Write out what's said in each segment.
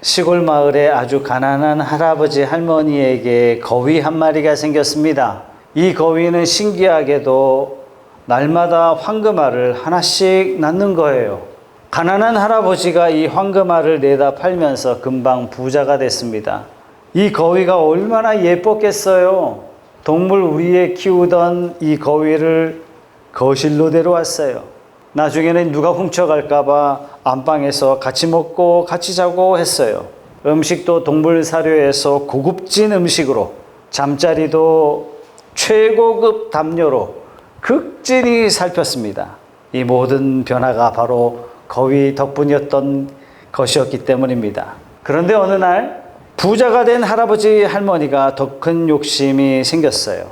시골 마을에 아주 가난한 할아버지 할머니에게 거위 한 마리가 생겼습니다. 이 거위는 신기하게도 날마다 황금알을 하나씩 낳는 거예요. 가난한 할아버지가 이 황금알을 내다 팔면서 금방 부자가 됐습니다. 이 거위가 얼마나 예뻤겠어요. 동물 위에 키우던 이 거위를 거실로 데려왔어요. 나중에는 누가 훔쳐갈까봐 안방에서 같이 먹고 같이 자고 했어요. 음식도 동물 사료에서 고급진 음식으로, 잠자리도 최고급 담요로 극진히 살폈습니다. 이 모든 변화가 바로 거위 덕분이었던 것이었기 때문입니다. 그런데 어느 날 부자가 된 할아버지 할머니가 더 큰 욕심이 생겼어요.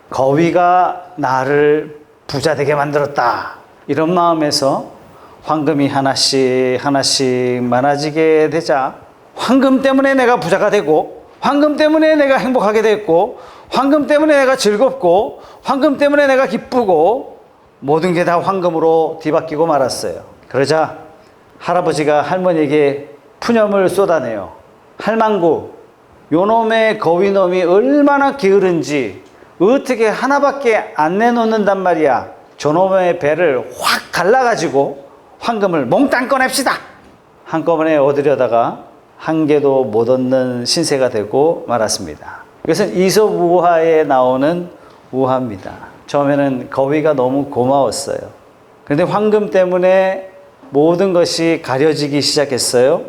거위가 나를 부자 되게 만들었다, 이런 마음에서 황금이 하나씩 많아지게 되자 황금 때문에 내가 부자가 되고, 황금 때문에 내가 행복하게 됐고, 황금 때문에 내가 즐겁고, 황금 때문에 내가 기쁘고, 모든 게 다 황금으로 뒤바뀌고 말았어요. 그러자 할아버지가 할머니에게 푸념을 쏟아내요. 할망구, 요놈의 거위놈이 얼마나 게으른지 어떻게 하나밖에 안 내놓는단 말이야. 저놈의 배를 확 갈라가지고 황금을 몽땅 꺼냅시다. 한꺼번에 얻으려다가 한 개도 못 얻는 신세가 되고 말았습니다. 이것은 이솝 우화에 나오는 우화입니다. 처음에는 거위가 너무 고마웠어요. 그런데 황금 때문에 모든 것이 가려지기 시작했어요.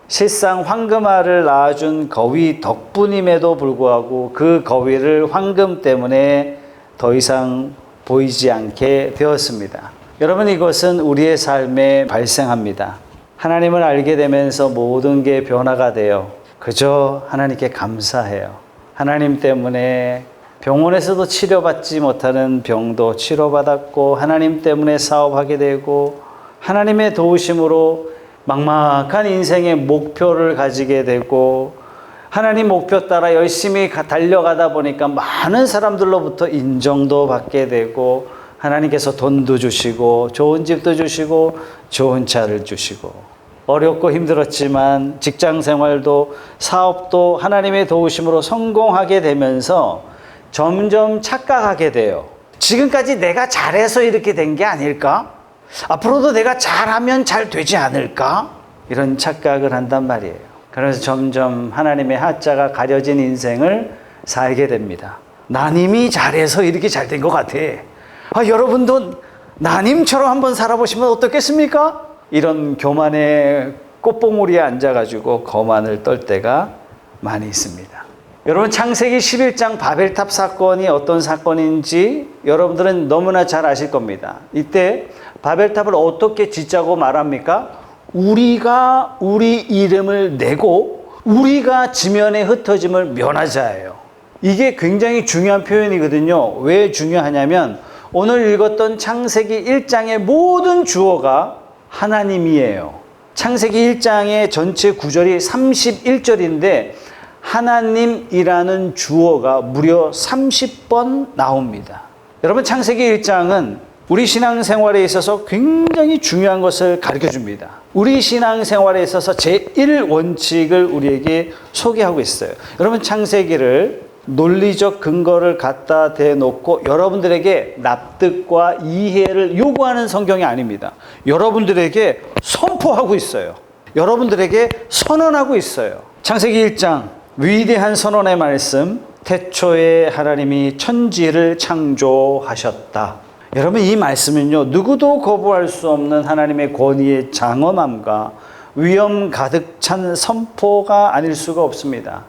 실상 황금알을 낳아준 거위 덕분임에도 불구하고 그 거위를 황금 때문에 더 이상 보이지 않게 되었습니다. 여러분, 이것은 우리의 삶에 발생합니다. 하나님을 알게 되면서 모든 게 변화가 돼요. 그저 하나님께 감사해요. 하나님 때문에 병원에서도 치료받지 못하는 병도 치료받았고, 하나님 때문에 사업하게 되고, 하나님의 도우심으로 막막한 인생의 목표를 가지게 되고, 하나님 목표 따라 열심히 달려가다 보니까 많은 사람들로부터 인정도 받게 되고, 하나님께서 돈도 주시고 좋은 집도 주시고 좋은 차를 주시고, 어렵고 힘들었지만 직장 생활도 사업도 하나님의 도우심으로 성공하게 되면서 점점 착각하게 돼요. 지금까지 내가 잘해서 이렇게 된 게 아닐까? 앞으로도 내가 잘하면 잘 되지 않을까? 이런 착각을 한단 말이에요. 그래서 점점 하나님의 하자가 가려진 인생을 살게 됩니다. 나님이 잘해서 이렇게 잘 된 것 같아. 여러분도 나님처럼 한번 살아보시면 어떻겠습니까? 이런 교만의 꽃봉우리에 앉아가지고 거만을 떨 때가 많이 있습니다. 여러분, 창세기 11장 바벨탑 사건이 어떤 사건인지 여러분들은 너무나 잘 아실 겁니다. 이때 바벨탑을 어떻게 짓자고 말합니까? 우리가 우리 이름을 내고 우리가 지면에 흩어짐을 면하자예요. 이게 굉장히 중요한 표현이거든요. 왜 중요하냐면 오늘 읽었던 창세기 1장의 모든 주어가 하나님이에요. 창세기 1장의 전체 구절이 31절인데 하나님이라는 주어가 무려 30번 나옵니다. 여러분, 창세기 1장은 우리 신앙생활에 있어서 굉장히 중요한 것을 가르쳐줍니다. 우리 신앙생활에 있어서 제1원칙을 우리에게 소개하고 있어요. 여러분, 창세기를 논리적 근거를 갖다 대놓고 여러분들에게 납득과 이해를 요구하는 성경이 아닙니다. 여러분들에게 선포하고 있어요. 여러분들에게 선언하고 있어요. 창세기 1장 위대한 선언의 말씀, 태초에 하나님이 천지를 창조하셨다. 여러분, 이 말씀은요, 누구도 거부할 수 없는 하나님의 권위의 장엄함과 위엄 가득 찬 선포가 아닐 수가 없습니다.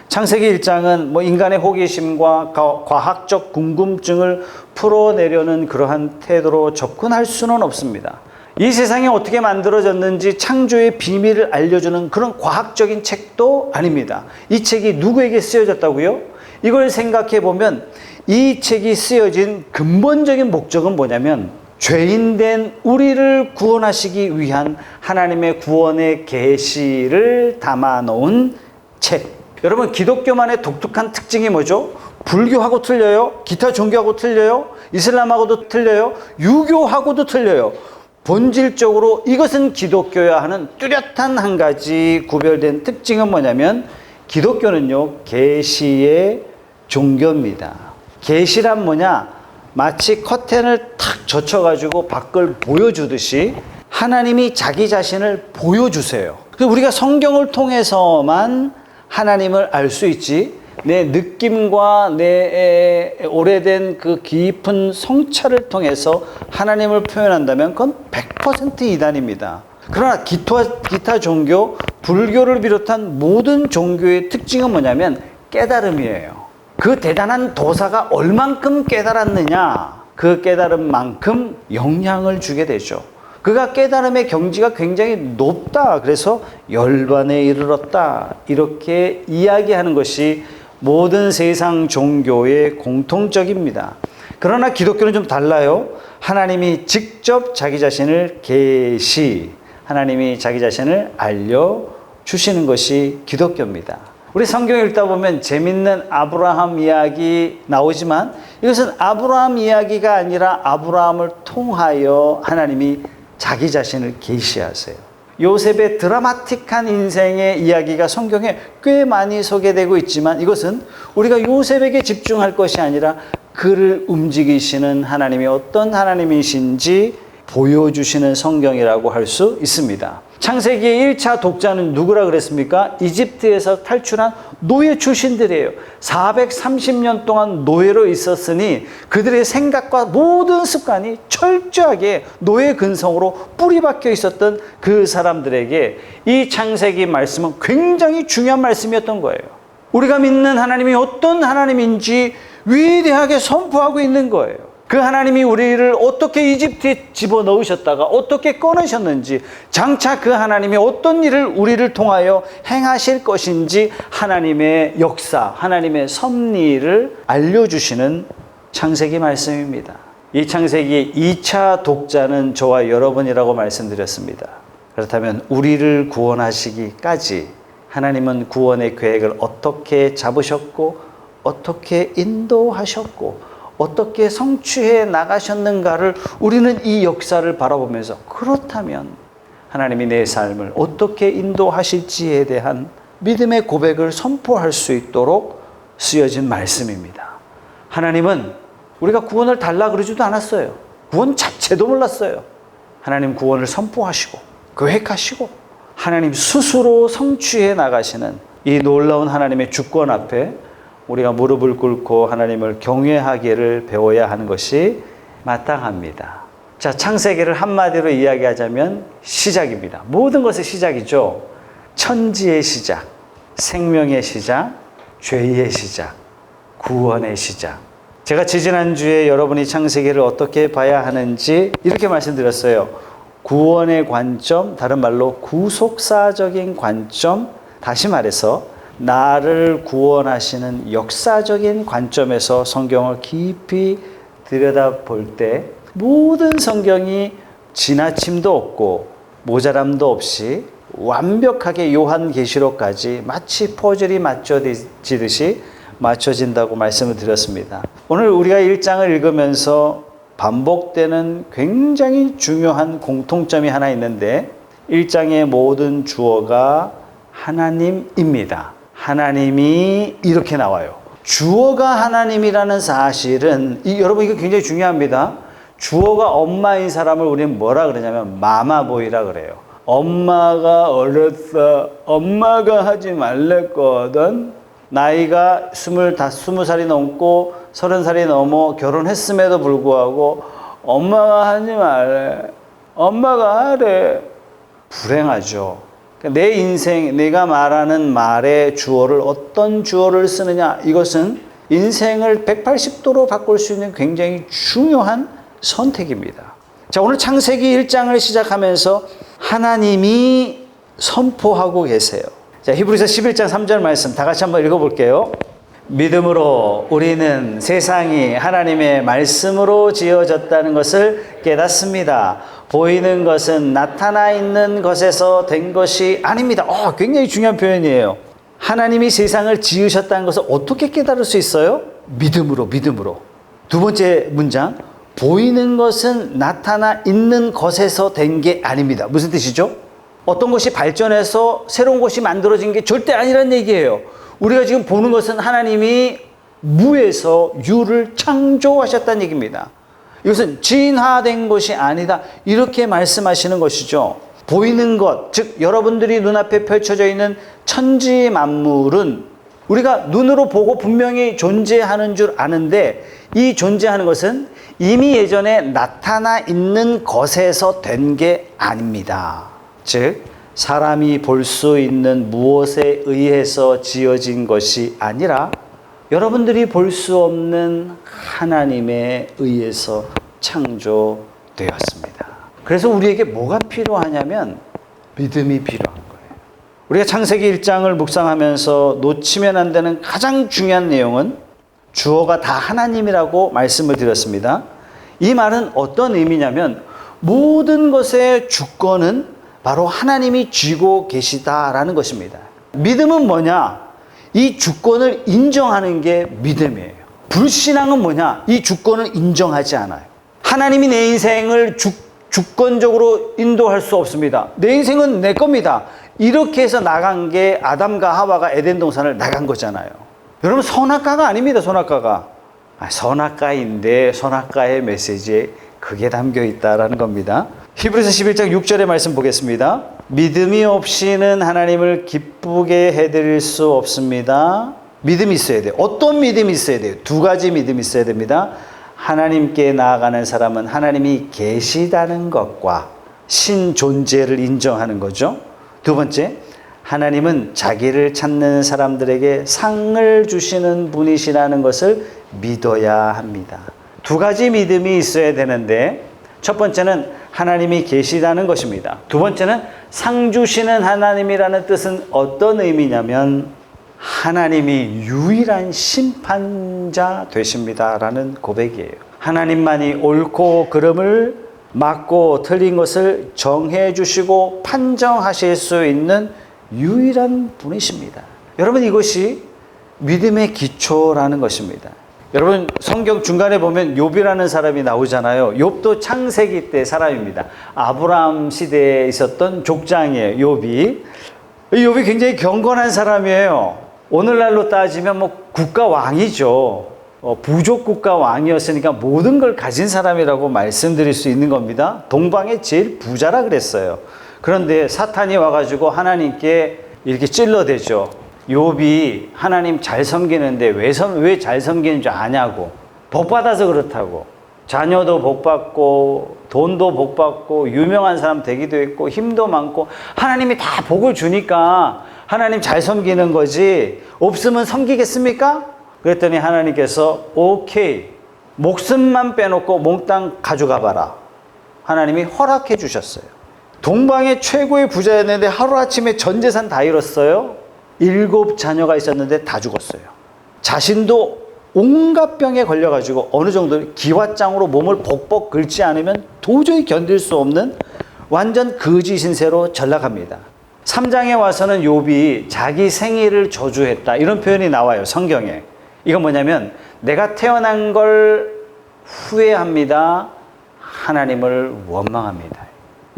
창세기 1장은 인간의 호기심과 과학적 궁금증을 풀어내려는 그러한 태도로 접근할 수는 없습니다. 이 세상이 어떻게 만들어졌는지 창조의 비밀을 알려주는 그런 과학적인 책도 아닙니다. 이 책이 누구에게 쓰여졌다고요? 이걸 생각해 보면 이 책이 쓰여진 근본적인 목적은 뭐냐면 죄인된 우리를 구원하시기 위한 하나님의 구원의 계시를 담아놓은 책. 여러분, 기독교만의 독특한 특징이 뭐죠? 불교하고 틀려요. 기타 종교하고 틀려요. 이슬람하고도 틀려요. 유교하고도 틀려요. 본질적으로 이것은 기독교야 하는 뚜렷한 한 가지 구별된 특징은 뭐냐면 기독교는요, 계시의 종교입니다. 계시란 뭐냐? 마치 커튼을 탁 젖혀가지고 밖을 보여주듯이 하나님이 자기 자신을 보여주세요. 그래서 우리가 성경을 통해서만 하나님을 알 수 있지, 내 느낌과 내 오래된 그 깊은 성찰을 통해서 하나님을 표현한다면 그건 100% 이단입니다. 그러나 기타 종교, 불교를 비롯한 모든 종교의 특징은 뭐냐면 깨달음이에요. 그 대단한 도사가 얼만큼 깨달았느냐, 그 깨달음만큼 영향을 주게 되죠. 그가 깨달음의 경지가 굉장히 높다, 그래서 열반에 이르렀다, 이렇게 이야기하는 것이 모든 세상 종교의 공통적입니다. 그러나 기독교는 좀 달라요. 하나님이 직접 자기 자신을 하나님이 자기 자신을 알려주시는 것이 기독교입니다. 우리 성경 읽다 보면 재밌는 아브라함 이야기 나오지만 이것은 아브라함 이야기가 아니라 아브라함을 통하여 하나님이 자기 자신을 계시하세요. 요셉의 드라마틱한 인생의 이야기가 성경에 꽤 많이 소개되고 있지만 이것은 우리가 요셉에게 집중할 것이 아니라 그를 움직이시는 하나님이 어떤 하나님이신지 보여주시는 성경이라고 할 수 있습니다. 창세기의 1차 독자는 누구라 그랬습니까? 이집트에서 탈출한 노예 출신들이에요. 430년 동안 노예로 있었으니 그들의 생각과 모든 습관이 철저하게 노예 근성으로 뿌리박혀 있었던 그 사람들에게 이 창세기 말씀은 굉장히 중요한 말씀이었던 거예요. 우리가 믿는 하나님이 어떤 하나님인지 위대하게 선포하고 있는 거예요. 그 하나님이 우리를 어떻게 이집트에 집어넣으셨다가 어떻게 꺼내셨는지, 장차 그 하나님이 어떤 일을 우리를 통하여 행하실 것인지 하나님의 역사, 하나님의 섭리를 알려주시는 창세기 말씀입니다. 이 창세기 2차 독자는 저와 여러분이라고 말씀드렸습니다. 그렇다면 우리를 구원하시기까지 하나님은 구원의 계획을 어떻게 잡으셨고 어떻게 인도하셨고 어떻게 성취해 나가셨는가를 우리는 이 역사를 바라보면서 그렇다면 하나님이 내 삶을 어떻게 인도하실지에 대한 믿음의 고백을 선포할 수 있도록 쓰여진 말씀입니다. 하나님은 우리가 구원을 달라 그러지도 않았어요. 구원 자체도 몰랐어요. 하나님 구원을 선포하시고 계획하시고 하나님 스스로 성취해 나가시는 이 놀라운 하나님의 주권 앞에 우리가 무릎을 꿇고 하나님을 경외하기를 배워야 하는 것이 마땅합니다. 자, 창세기를 한마디로 이야기하자면 시작입니다. 모든 것의 시작이죠. 천지의 시작, 생명의 시작, 죄의 시작, 구원의 시작. 제가 지지난주에 여러분이 창세기를 어떻게 봐야 하는지 이렇게 말씀드렸어요. 구원의 관점, 다른 말로 구속사적인 관점, 다시 말해서 나를 구원하시는 역사적인 관점에서 성경을 깊이 들여다볼 때 모든 성경이 지나침도 없고 모자람도 없이 완벽하게 요한계시록까지 마치 퍼즐이 맞춰지듯이 맞춰진다고 말씀을 드렸습니다. 오늘 우리가 1장을 읽으면서 반복되는 굉장히 중요한 공통점이 하나 있는데 1장의 모든 주어가 하나님입니다. 하나님이 이렇게 나와요. 주어가 하나님이라는 사실은 여러분 이거 굉장히 중요합니다. 주어가 엄마인 사람을 우리는 뭐라 그러냐면 마마보이라 그래요. 엄마가 어렸어. 엄마가 하지 말랬거든. 나이가 20살이 넘고 30살이 넘어 결혼했음에도 불구하고 엄마가 하지 말래. 엄마가 하래. 불행하죠. 내 인생, 내가 말하는 말의 주어를 어떤 주어를 쓰느냐, 이것은 인생을 180도로 바꿀 수 있는 굉장히 중요한 선택입니다. 자, 오늘 창세기 1장을 시작하면서 하나님이 선포하고 계세요. 자, 히브리서 11장 3절 말씀 다 같이 한번 읽어볼게요. 믿음으로 우리는 세상이 하나님의 말씀으로 지어졌다는 것을 깨닫습니다. 보이는 것은 나타나 있는 것에서 된 것이 아닙니다. 굉장히 중요한 표현이에요. 하나님이 세상을 지으셨다는 것을 어떻게 깨달을 수 있어요? 믿음으로. 두 번째 문장, 보이는 것은 나타나 있는 것에서 된 게 아닙니다. 무슨 뜻이죠? 어떤 것이 발전해서 새로운 것이 만들어진 게 절대 아니란 얘기예요. 우리가 지금 보는 것은 하나님이 무에서 유를 창조하셨다는 얘기입니다. 이것은 진화된 것이 아니다, 이렇게 말씀하시는 것이죠. 보이는 것, 즉 여러분들이 눈앞에 펼쳐져 있는 천지 만물은 우리가 눈으로 보고 분명히 존재하는 줄 아는데, 이 존재하는 것은 이미 예전에 나타나 있는 것에서 된 게 아닙니다. 즉 사람이 볼 수 있는 무엇에 의해서 지어진 것이 아니라 여러분들이 볼 수 없는 하나님에 의해서 창조되었습니다. 그래서 우리에게 뭐가 필요하냐면 믿음이 필요한 거예요. 우리가 창세기 1장을 묵상하면서 놓치면 안 되는 가장 중요한 내용은 주어가 다 하나님이라고 말씀을 드렸습니다. 이 말은 어떤 의미냐면 모든 것의 주권은 바로 하나님이 쥐고 계시다라는 것입니다. 믿음은 뭐냐? 이 주권을 인정하는 게 믿음이에요. 불신앙은 뭐냐? 이 주권을 인정하지 않아요. 하나님이 내 인생을 주권적으로 인도할 수 없습니다. 내 인생은 내 겁니다. 이렇게 해서 나간 게 아담과 하와가 에덴 동산을 나간 거잖아요. 여러분, 선악과가 아닙니다. 선악과가. 선악과인데 선악과의 메시지에 그게 담겨 있다라는 겁니다. 히브리서 11장 6절의 말씀 보겠습니다. 믿음이 없이는 하나님을 기쁘게 해드릴 수 없습니다. 믿음이 있어야 돼요. 어떤 믿음이 있어야 돼요? 두 가지 믿음이 있어야 됩니다. 하나님께 나아가는 사람은 하나님이 계시다는 것과 신존재를 인정하는 거죠. 두 번째, 하나님은 자기를 찾는 사람들에게 상을 주시는 분이시라는 것을 믿어야 합니다. 두 가지 믿음이 있어야 되는데, 첫 번째는 하나님이 계시다는 것입니다. 두 번째는 상 주시는 하나님이라는 뜻은 어떤 의미냐면 하나님이 유일한 심판자 되십니다라는 고백이에요. 하나님만이 옳고 그름을 맞고 틀린 것을 정해 주시고 판정하실 수 있는 유일한 분이십니다. 여러분, 이것이 믿음의 기초라는 것입니다. 여러분, 성경 중간에 보면 욥이라는 사람이 나오잖아요. 욥도 창세기 때 사람입니다. 아브라함 시대에 있었던 족장이에요, 욥이. 욥이 굉장히 경건한 사람이에요. 오늘날로 따지면 뭐 국가 왕이죠. 부족 국가 왕이었으니까 모든 걸 가진 사람이라고 말씀드릴 수 있는 겁니다. 동방의 제일 부자라 그랬어요. 그런데 사탄이 와가지고 하나님께 이렇게 찔러대죠. 욥이 하나님 잘 섬기는데 왜 잘 섬기는 줄 아냐고. 복 받아서 그렇다고. 자녀도 복 받고 돈도 복 받고 유명한 사람 되기도 했고 힘도 많고 하나님이 다 복을 주니까 하나님 잘 섬기는 거지 없으면 섬기겠습니까? 그랬더니 하나님께서 오케이, 목숨만 빼놓고 몽땅 가져가 봐라. 하나님이 허락해 주셨어요. 동방의 최고의 부자였는데 하루아침에 전 재산 다 잃었어요. 7 자녀가 있었는데 다 죽었어요. 자신도 온갖 병에 걸려가지고 어느 정도 기왓장으로 몸을 벅벅 긁지 않으면 도저히 견딜 수 없는 완전 거지 신세로 전락합니다. 3장에 와서는 욥이 자기 생일을 저주했다, 이런 표현이 나와요, 성경에. 이건 뭐냐면 내가 태어난 걸 후회합니다. 하나님을 원망합니다.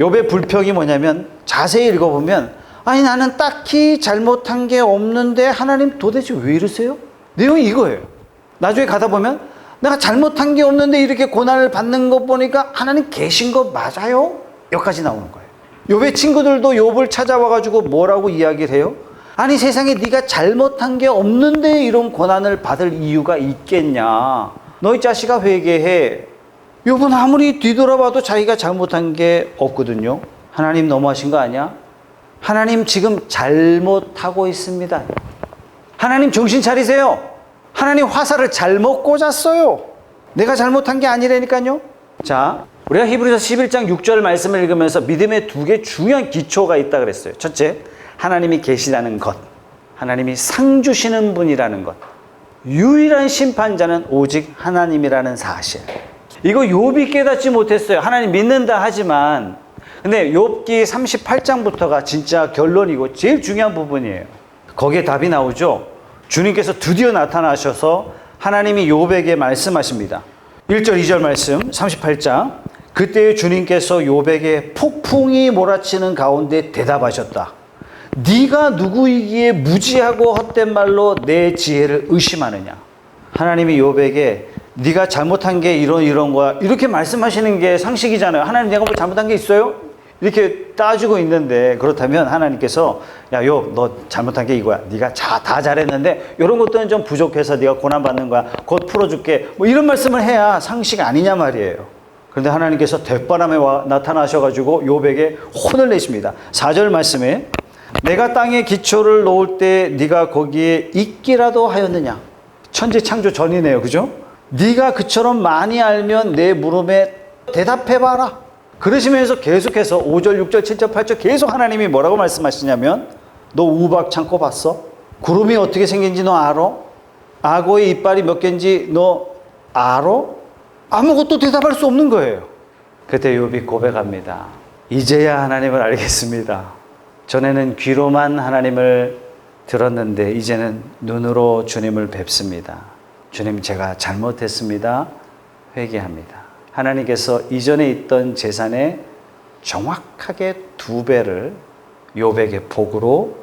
욥의 불평이 뭐냐면 자세히 읽어보면 아니 나는 딱히 잘못한 게 없는데 하나님 도대체 왜 이러세요? 내용이 이거예요. 나중에 가다 보면 내가 잘못한 게 없는데 이렇게 고난을 받는 거 보니까 하나님 계신 거 맞아요? 여기까지 나오는 거예요. 욥의 친구들도 욥을 찾아와가지고 뭐라고 이야기를 해요? 아니 세상에 네가 잘못한 게 없는데 이런 고난을 받을 이유가 있겠냐. 너희 자식아 회개해. 욥은 아무리 뒤돌아봐도 자기가 잘못한 게 없거든요. 하나님 너무하신 거 아니야? 하나님 지금 잘못하고 있습니다. 하나님 정신 차리세요. 하나님 화살을 잘못 꽂았어요. 내가 잘못한 게 아니라니까요. 자, 우리가 히브리서 11장 6절 말씀을 읽으면서 믿음의 두 개 중요한 기초가 있다 그랬어요. 첫째, 하나님이 계시다는 것. 하나님이 상 주시는 분이라는 것. 유일한 심판자는 오직 하나님이라는 사실. 이거 욥이 깨닫지 못했어요. 하나님 믿는다 하지만, 근데 욥기 38장부터가 진짜 결론이고 제일 중요한 부분이에요. 거기에 답이 나오죠. 주님께서 드디어 나타나셔서 하나님이 욥에게 말씀하십니다. 1절 2절 말씀 38장. 그때 주님께서 욥에게 폭풍이 몰아치는 가운데 대답하셨다. 네가 누구이기에 무지하고 헛된 말로 내 지혜를 의심하느냐. 하나님이 욥에게 네가 잘못한 게 이런 거야 이렇게 말씀하시는 게 상식이잖아요. 하나님 내가 뭐 잘못한 게 있어요? 이렇게 따지고 있는데, 그렇다면 하나님께서 야 욥 너 잘못한 게 이거야. 네가 다 잘했는데 이런 것들은 좀 부족해서 네가 고난받는 거야. 곧 풀어줄게. 뭐 이런 말씀을 해야 상식 아니냐 말이에요. 그런데 하나님께서 대바람에 나타나셔가지고 욥에게 혼을 내십니다. 4절 말씀에 내가 땅에 기초를 놓을 때 네가 거기에 있기라도 하였느냐. 천지 창조 전이네요. 그죠? 네가 그처럼 많이 알면 내 물음에 대답해봐라. 그러시면서 계속해서 5절 6절 7절 8절 계속 하나님이 뭐라고 말씀하시냐면 너 우박 창고 봤어? 구름이 어떻게 생긴지 너 알아? 악어의 이빨이 몇 개인지 너 알아? 아무것도 대답할 수 없는 거예요. 그때 욥이 고백합니다. 이제야 하나님을 알겠습니다. 전에는 귀로만 하나님을 들었는데 이제는 눈으로 주님을 뵙습니다. 주님 제가 잘못했습니다. 회개합니다. 하나님께서 이전에 있던 재산의 정확하게 2배를 욥에게 복으로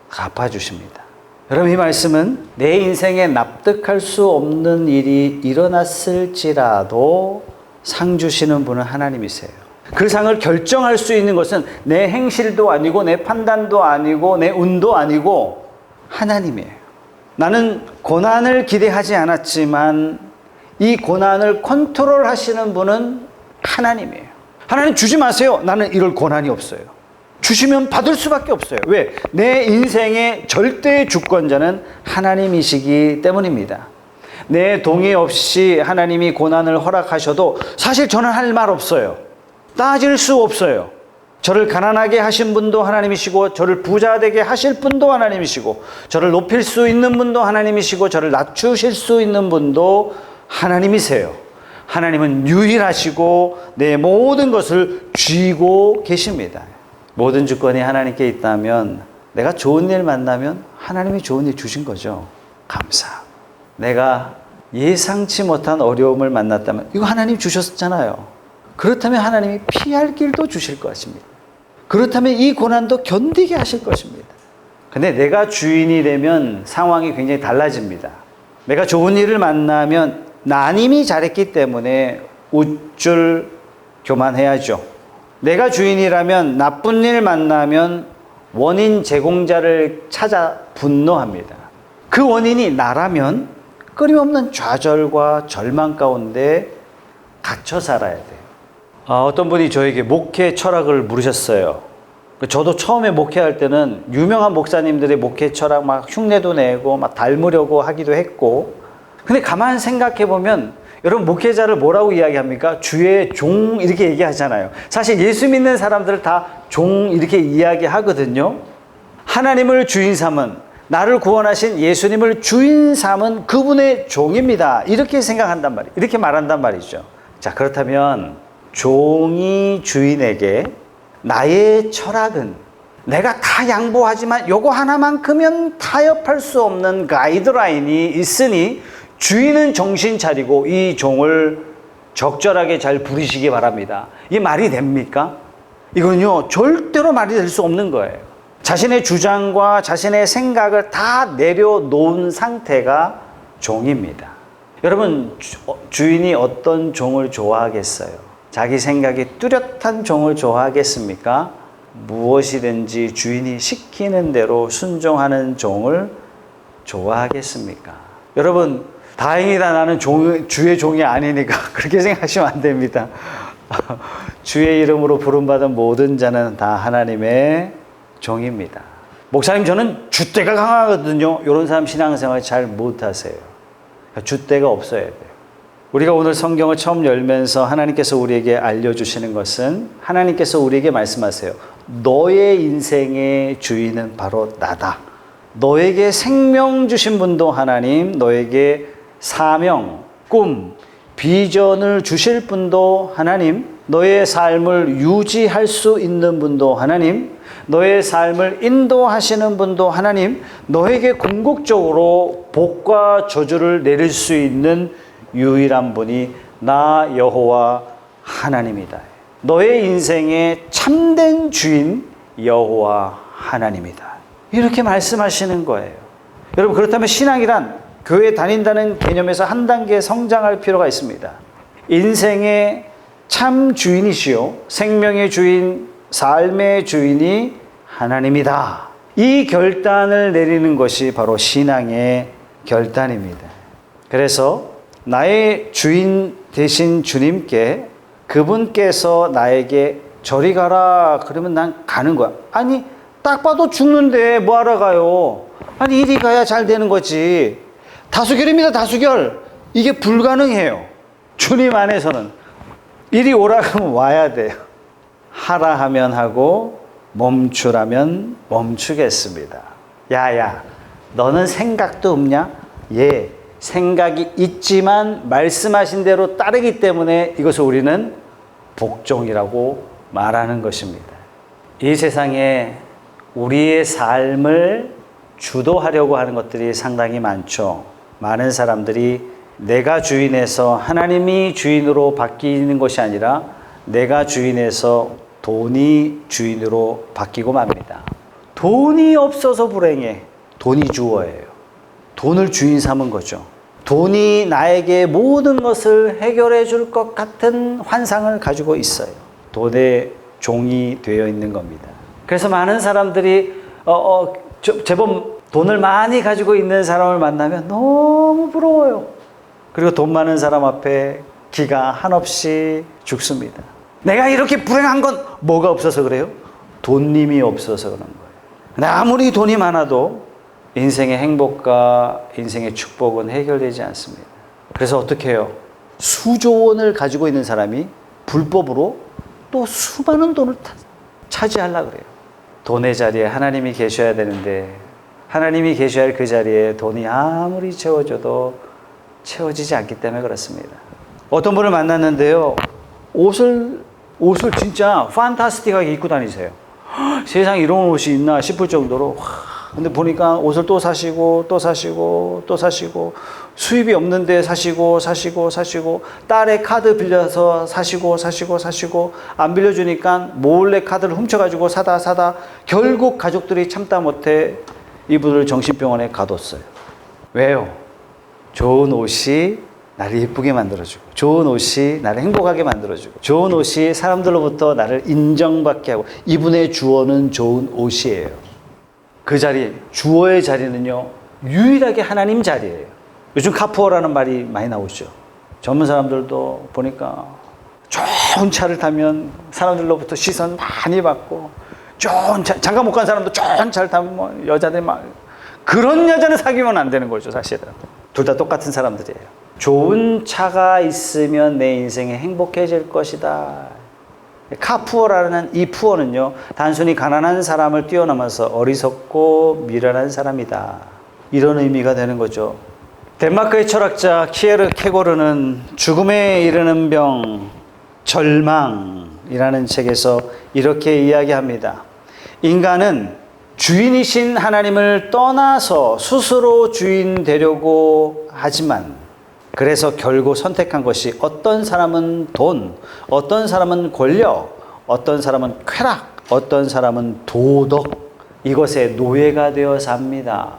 갚아주십니다. 여러분 이 말씀은 내 인생에 납득할 수 없는 일이 일어났을지라도 상 주시는 분은 하나님이세요. 그 상을 결정할 수 있는 것은 내 행실도 아니고 내 판단도 아니고 내 운도 아니고 하나님이에요. 나는 고난을 기대하지 않았지만 이 고난을 컨트롤 하시는 분은 하나님이에요. 하나님 주지 마세요. 나는 이럴 고난이 없어요. 주시면 받을 수밖에 없어요. 왜? 내 인생의 절대 주권자는 하나님이시기 때문입니다. 내 동의 없이 하나님이 고난을 허락하셔도 사실 저는 할 말 없어요. 따질 수 없어요. 저를 가난하게 하신 분도 하나님이시고 저를 부자 되게 하실 분도 하나님이시고 저를 높일 수 있는 분도 하나님이시고 저를 낮추실 수 있는 분도 하나님이세요. 하나님은 유일하시고 내 모든 것을 쥐고 계십니다. 모든 주권이 하나님께 있다면 내가 좋은 일 만나면 하나님이 좋은 일 주신 거죠. 감사. 내가 예상치 못한 어려움을 만났다면 이거 하나님 주셨잖아요. 그렇다면 하나님이 피할 길도 주실 것입니다. 그렇다면 이 고난도 견디게 하실 것입니다. 근데 내가 주인이 되면 상황이 굉장히 달라집니다. 내가 좋은 일을 만나면 나님이 잘했기 때문에 우쭐 교만해야죠. 내가 주인이라면 나쁜 일 만나면 원인 제공자를 찾아 분노합니다. 그 원인이 나라면 끊임없는 좌절과 절망 가운데 갇혀 살아야 돼요. 어떤 분이 저에게 목회 철학을 물으셨어요. 저도 처음에 목회할 때는 유명한 목사님들의 목회 철학 막 흉내도 내고 막 닮으려고 하기도 했고, 근데 가만 생각해 보면 여러분 목회자를 뭐라고 이야기합니까? 주의 종 이렇게 얘기하잖아요. 사실 예수 믿는 사람들을 다 종 이렇게 이야기하거든요. 하나님을 주인 삼은, 나를 구원하신 예수님을 주인 삼은 그분의 종입니다. 이렇게 생각한단 말이에요. 이렇게 말한단 말이죠. 자, 그렇다면 종이 주인에게 나의 철학은 내가 다 양보하지만 요거 하나만큼은 타협할 수 없는 가이드라인이 있으니 주인은 정신 차리고 이 종을 적절하게 잘 부리시기 바랍니다. 이게 말이 됩니까? 이건요 절대로 말이 될 수 없는 거예요. 자신의 주장과 자신의 생각을 다 내려놓은 상태가 종입니다. 여러분 주인이 어떤 종을 좋아하겠어요? 자기 생각이 뚜렷한 종을 좋아하겠습니까? 무엇이든지 주인이 시키는 대로 순종하는 종을 좋아하겠습니까? 여러분 다행이다 나는 주의 종이 아니니까 그렇게 생각하시면 안 됩니다. 주의 이름으로 부름받은 모든 자는 다 하나님의 종입니다. 목사님 저는 줏대가 강하거든요. 이런 사람 신앙생활 잘 못하세요. 줏대가 없어야 돼요. 우리가 오늘 성경을 처음 열면서 하나님께서 우리에게 알려주시는 것은 하나님께서 우리에게 말씀하세요. 너의 인생의 주인은 바로 나다. 너에게 생명 주신 분도 하나님, 너에게 사명, 꿈, 비전을 주실 분도 하나님, 너의 삶을 유지할 수 있는 분도 하나님, 너의 삶을 인도하시는 분도 하나님, 너에게 궁극적으로 복과 저주를 내릴 수 있는 유일한 분이 나 여호와 하나님이다. 너의 인생의 참된 주인 여호와 하나님이다. 이렇게 말씀하시는 거예요. 여러분, 그렇다면 신앙이란 교회 다닌다는 개념에서 한 단계 성장할 필요가 있습니다. 인생의 참 주인이시요 생명의 주인, 삶의 주인이 하나님이다. 이 결단을 내리는 것이 바로 신앙의 결단입니다. 그래서 나의 주인 되신 주님께, 그분께서 나에게 저리 가라 그러면 난 가는 거야. 아니, 딱 봐도 죽는데 뭐하러 가요? 아니, 이리 가야 잘 되는 거지. 다수결입니다. 다수결. 이게 불가능해요. 주님 안에서는. 이리 오라 하면 와야 돼요. 하라 하면 하고 멈추라면 멈추겠습니다. 야야, 너는 생각도 없냐? 예, 생각이 있지만 말씀하신 대로 따르기 때문에 이것을 우리는 복종이라고 말하는 것입니다. 이 세상에 우리의 삶을 주도하려고 하는 것들이 상당히 많죠. 많은 사람들이 내가 주인에서 하나님이 주인으로 바뀌는 것이 아니라 내가 주인에서 돈이 주인으로 바뀌고 맙니다. 돈이 없어서 불행해. 돈이 주어예요. 돈을 주인 삼은 거죠. 돈이 나에게 모든 것을 해결해 줄 것 같은 환상을 가지고 있어요. 돈의 종이 되어 있는 겁니다. 그래서 많은 사람들이 제법 돈을 많이 가지고 있는 사람을 만나면 너무 부러워요. 그리고 돈 많은 사람 앞에 기가 한없이 죽습니다. 내가 이렇게 불행한 건 뭐가 없어서 그래요? 돈님이 없어서 그런 거예요. 근데 아무리 돈이 많아도 인생의 행복과 인생의 축복은 해결되지 않습니다. 그래서 어떻게 해요? 수조 원을 가지고 있는 사람이 불법으로 또 수많은 돈을 차지하려고 그래요. 돈의 자리에 하나님이 계셔야 되는데 하나님이 계셔야 할 그 자리에 돈이 아무리 채워줘도 채워지지 않기 때문에 그렇습니다. 어떤 분을 만났는데요. 옷을 진짜 판타스틱하게 입고 다니세요. 세상에 이런 옷이 있나 싶을 정도로. 근데 보니까 옷을 또 사시고 또 사시고 또 사시고, 수입이 없는데 사시고 딸의 카드 빌려서 사시고 안 빌려주니까 몰래 카드를 훔쳐가지고 사다 결국 가족들이 참다 못해 이분을 정신병원에 가뒀어요. 왜요? 좋은 옷이 나를 예쁘게 만들어주고, 좋은 옷이 나를 행복하게 만들어주고, 좋은 옷이 사람들로부터 나를 인정받게 하고, 이분의 주어는 좋은 옷이에요. 그 자리, 주어의 자리는요, 유일하게 하나님 자리예요. 요즘 카푸어라는 말이 많이 나오죠. 젊은 사람들도 보니까 좋은 차를 타면 사람들로부터 시선 많이 받고, 좋은 차, 장가 못 간 사람도 좋은 차를 타면 뭐 여자들이 막, 그런 여자는 사귀면 안 되는 거죠, 사실은. 둘 다 똑같은 사람들이에요. 좋은 차가 있으면 내 인생이 행복해질 것이다. 카푸어라는 이 푸어는요, 단순히 가난한 사람을 뛰어넘어서 어리석고 미련한 사람이다. 이런 의미가 되는 거죠. 덴마크의 철학자 키에르 케고르는 죽음에 이르는 병, 절망이라는 책에서 이렇게 이야기합니다. 인간은 주인이신 하나님을 떠나서 스스로 주인 되려고 하지만, 그래서 결국 선택한 것이 어떤 사람은 돈, 어떤 사람은 권력, 어떤 사람은 쾌락, 어떤 사람은 도덕, 이것의 노예가 되어 삽니다.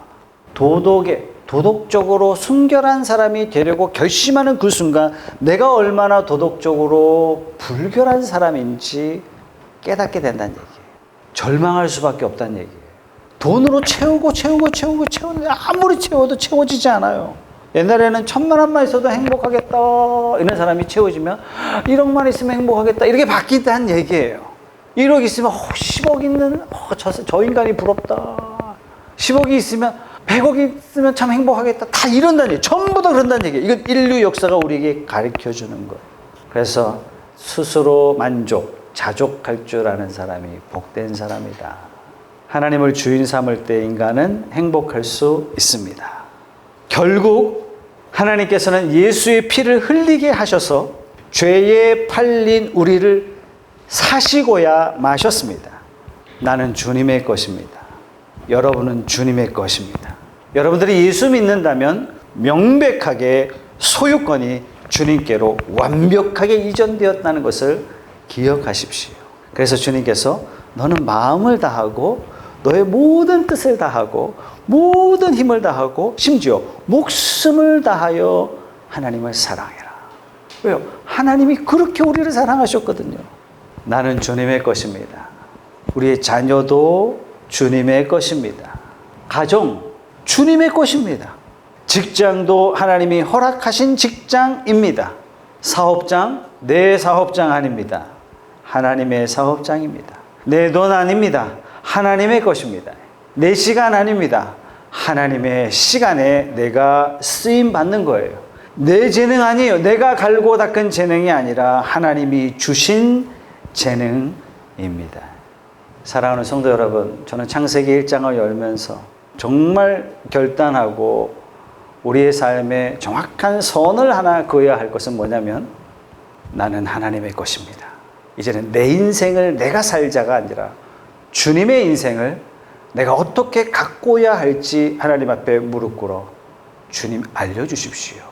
도덕적으로 순결한 사람이 되려고 결심하는 그 순간 내가 얼마나 도덕적으로 불결한 사람인지 깨닫게 된다는 얘기예요. 절망할 수밖에 없다는 얘기예요. 돈으로 채우는데 아무리 채워도 채워지지 않아요. 옛날에는 1,000만 원만 있어도 행복하겠다 이런 사람이 채워지면 1억만 있으면 행복하겠다 이렇게 바뀐다는 얘기예요. 1억 있으면 10억 있는 저 인간이 부럽다. 10억이 있으면 100억이 있으면 참 행복하겠다. 다 이런다는 얘기예요. 전부 다 그런다는 얘기예요. 이건 인류 역사가 우리에게 가르쳐주는 거예요. 그래서 스스로 자족할 줄 아는 사람이 복된 사람이다. 하나님을 주인 삼을 때 인간은 행복할 수 있습니다. 결국 하나님께서는 예수의 피를 흘리게 하셔서 죄에 팔린 우리를 사시고야 마셨습니다. 나는 주님의 것입니다. 여러분은 주님의 것입니다. 여러분들이 예수 믿는다면 명백하게 소유권이 주님께로 완벽하게 이전되었다는 것을 기억하십시오. 그래서 주님께서 너는 마음을 다하고 너의 모든 뜻을 다하고 모든 힘을 다하고 심지어 목숨을 다하여 하나님을 사랑해라. 왜요? 하나님이 그렇게 우리를 사랑하셨거든요. 나는 주님의 것입니다. 우리의 자녀도 주님의 것입니다. 가정 주님의 것입니다. 직장도 하나님이 허락하신 직장입니다. 사업장 내 사업장 아닙니다. 하나님의 사업장입니다. 내 돈 아닙니다. 하나님의 것입니다. 내 시간 아닙니다. 하나님의 시간에 내가 쓰임 받는 거예요. 내 재능 아니에요. 내가 갈고 닦은 재능이 아니라 하나님이 주신 재능입니다. 사랑하는 성도 여러분, 저는 창세기 1장을 열면서 정말 결단하고 우리의 삶에 정확한 선을 하나 그어야 할 것은 뭐냐면 나는 하나님의 것입니다. 이제는 내 인생을 내가 살자가 아니라 주님의 인생을 내가 어떻게 가꿔야 할지 하나님 앞에 무릎 꿇어 주님 알려주십시오.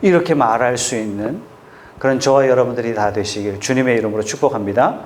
이렇게 말할 수 있는 그런 저와 여러분들이 다 되시길 주님의 이름으로 축복합니다.